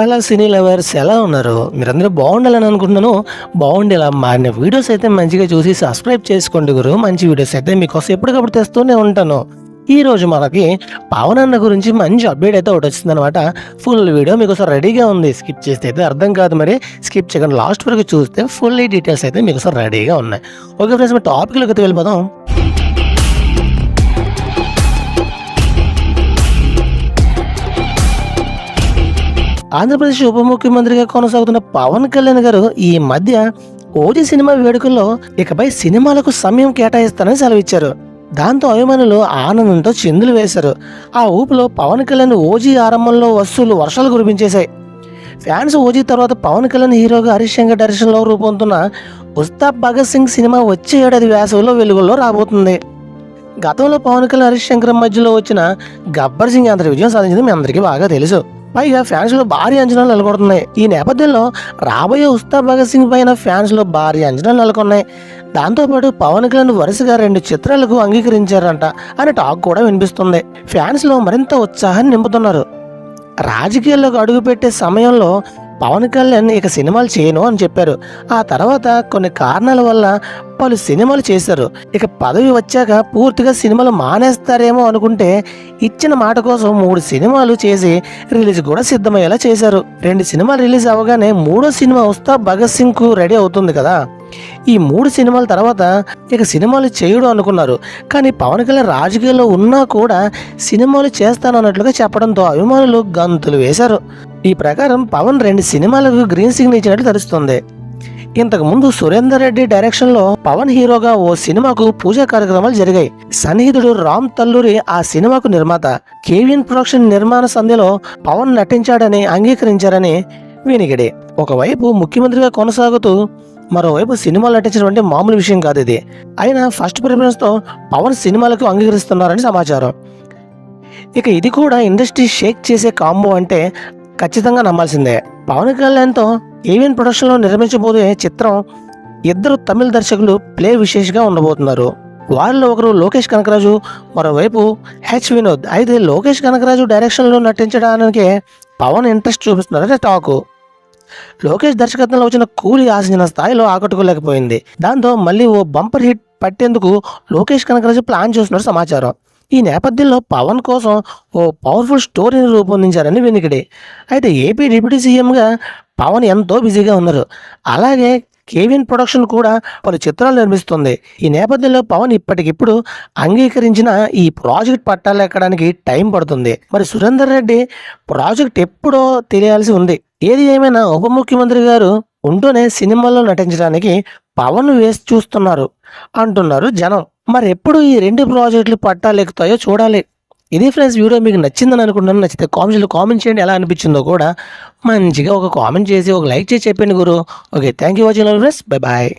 అలా cine lovers ఎలా ఉన్నారు? మీరందరూ బాగుండాలని అనుకుంటున్నాను. బాగుండేలా మారిన వీడియోస్ అయితే మంచిగా చూసి సబ్స్క్రైబ్ చేసుకోండి గురు. మంచి వీడియోస్ అయితే మీకోసం ఎప్పటికప్పుడు తెస్తూనే ఉంటాను. ఈ రోజు మనకి పవన్ అన్న గురించి మంచి అప్డేట్ అయితే ఒకటి వచ్చిందనమాట. ఫుల్ వీడియో మీకోసం రెడీగా ఉంది. స్కిప్ చేస్తే అయితే అర్థం కాదు, మరి స్కిప్ చేయకుండా లాస్ట్ వరకు చూస్తే ఫుల్ డీటెయిల్స్ అయితే మీకోసం రెడీగా ఉన్నాయి. ఓకే ఫ్రెండ్స్, మీ టాపిక్లోకి అయితే వెళ్ళిపోదాం. ఆంధ్రప్రదేశ్ ఉప ముఖ్యమంత్రిగా కొనసాగుతున్న పవన్ కళ్యాణ్ గారు ఈ మధ్య ఓజీ సినిమా వేడుకల్లో ఇకపై సినిమాలకు సమయం కేటాయిస్తానని సెలవిచ్చారు. దాంతో అభిమానులు ఆనందంతో చిందులు వేశారు. ఆ ఊపులో పవన్ కళ్యాణ్ ఓజీ ఆరంభంలో వర్షాలు కురిపించేశాయి. ఫ్యాన్స్ ఓజీ తర్వాత పవన్ కళ్యాణ్ హీరోగా హరీష్ శంకర్ డైరెక్షన్లో రూపొందుతున్న ఉస్తాద్ భగత్ సింగ్ సినిమా వచ్చే ఏడాది వేసవిలో వెలుగులో రాబోతుంది. గతంలో పవన్ కళ్యాణ్ హరీష్ శంకర్ మధ్యలో వచ్చిన గబ్బర్ సింగ్ అంతటి విజయం సాధించింది మీ అందరికీ బాగా తెలుసు. పైగా ఫ్యాన్స్ లో భారీ అంచనాలు నెలకొడుతున్నాయి. ఈ నేపథ్యంలో రాబోయే ఉస్తాద్ భగత్ సింగ్ పైన ఫ్యాన్స్ లో భారీ అంచనాలు నెలకొన్నాయి. దాంతోపాటు పవన్ కళ్యాణ్ వరుసగా 2 చిత్రాలకు అంగీకరించారంట అనే టాక్ కూడా వినిపిస్తుంది. ఫ్యాన్స్ లో మరింత ఉత్సాహాన్ని నింపుతున్నారు. రాజకీయాల్లోకి అడుగుపెట్టే సమయంలో పవన్ కళ్యాణ్ ఇక సినిమాలు చేయను అని చెప్పారు. ఆ తర్వాత కొన్ని కారణాల వల్ల పలు సినిమాలు చేశారు. ఇక పదవి వచ్చాక పూర్తిగా సినిమాలు మానేస్తారేమో అనుకుంటే ఇచ్చిన మాట కోసం 3 సినిమాలు చేసి రిలీజ్ కూడా సిద్ధమయ్యేలా చేశారు. 2 సినిమాలు రిలీజ్ అవగానే 3వ సినిమా ఉస్తాద్ భగత్ సింగ్ కు రెడీ అవుతుంది కదా. ఈ 3 సినిమాల తర్వాత ఇక సినిమాలు చేయడం అనుకున్నారు. కానీ పవన్ కళ్యాణ్ రాజకీయాల్లో ఉన్నా కూడా సినిమాలు చేస్తానన్నట్లుగా చెప్పడంతో అభిమానులు గంతులు వేశారు. ఈ ప్రకారం పవన్ 2 సినిమాలకు గ్రీన్ సిగ్నల్ ఇచ్చినట్లు తెలుస్తుంది. ఇంతకుముందు సురేందర్ రెడ్డి డైరెక్షన్లో పవన్ హీరోగా ఓ సినిమాకు పూజా కార్యక్రమాలు జరిగాయి. సన్నిహితుడు రామ్ తల్లూరి ఆ సినిమాకు నిర్మాత. కేవిఎన్ ప్రొడక్షన్ నిర్మాణ సంధ్యలో పవన్ నటించాడని అంగీకరించారని వినికిడి. ఒకవైపు ముఖ్యమంత్రిగా కొనసాగుతూ మరోవైపు సినిమాలు నటించడం అంటే మామూలు విషయం కాదు ఇది. అయినా ఫస్ట్ ప్రిఫరెన్స్తో పవన్ సినిమాలకు అంగీకరిస్తున్నారని సమాచారం. ఇక ఇది కూడా ఇండస్ట్రీ షేక్ చేసే కాంబో అంటే ఖచ్చితంగా నమ్మాల్సిందే. పవన్ కళ్యాణ్తో ఏవిఎన్ ప్రొడక్షన్లో నిర్మించబోయే చిత్రం 2 తమిళ దర్శకులు ప్లే విశేషంగా ఉండబోతున్నారు. వారిలో ఒకరు లోకేష్ కనకరాజు, మరోవైపు వినోద్. అయితే లోకేష్ కనకరాజు డైరెక్షన్లో నటించడానికి పవన్ ఇంట్రెస్ట్ చూపిస్తున్నారనే టాకు. లోకేష్ దర్శకత్వంలో వచ్చిన కూలీ ఆశించిన స్థాయిలో ఆకట్టుకోలేకపోయింది. దాంతో మళ్ళీ ఓ బంపర్ హిట్ పట్టేందుకు లోకేష్ కనకరాజు ప్లాన్ చేస్తున్నట్టు సమాచారం. ఈ నేపథ్యంలో పవన్ కోసం ఓ పవర్ఫుల్ స్టోరీని రూపొందించారని వినికిడి. అయితే ఏపీ డిప్యూటీ సీఎంగా పవన్ ఎంతో బిజీగా ఉన్నారు. అలాగే కేవిఎన్ ప్రొడక్షన్ కూడా పలు చిత్రాలు నిర్మిస్తుంది. ఈ నేపథ్యంలో పవన్ ఇప్పటికిప్పుడు అంగీకరించిన ఈ ప్రాజెక్ట్ పట్టాలెక్కడానికి టైం పడుతుంది. మరి సురేందర్ రెడ్డి ప్రాజెక్ట్ ఎప్పుడో తెలియాల్సి ఉంది. ఏది ఏమైనా ఉప ముఖ్యమంత్రి గారు ఉంటూనే సినిమాల్లో నటించడానికి పవన్ వేసి చూస్తున్నారు అంటున్నారు జనం. మరి ఎప్పుడు ఈ 2 ప్రాజెక్టులు పట్టాలెక్కుతాయో చూడాలి. ఇది ఫ్రెండ్స్, వీడియో మీకు నచ్చిందని అనుకుంటున్నాను. నచ్చితే కామెంట్ చేయండి. ఎలా అనిపించిందో కూడా మంచిగా ఒక కామెంట్ చేసి ఒక లైక్ చేసి చెప్పండి గురు. Okay, thank you watching friends. Bye bye.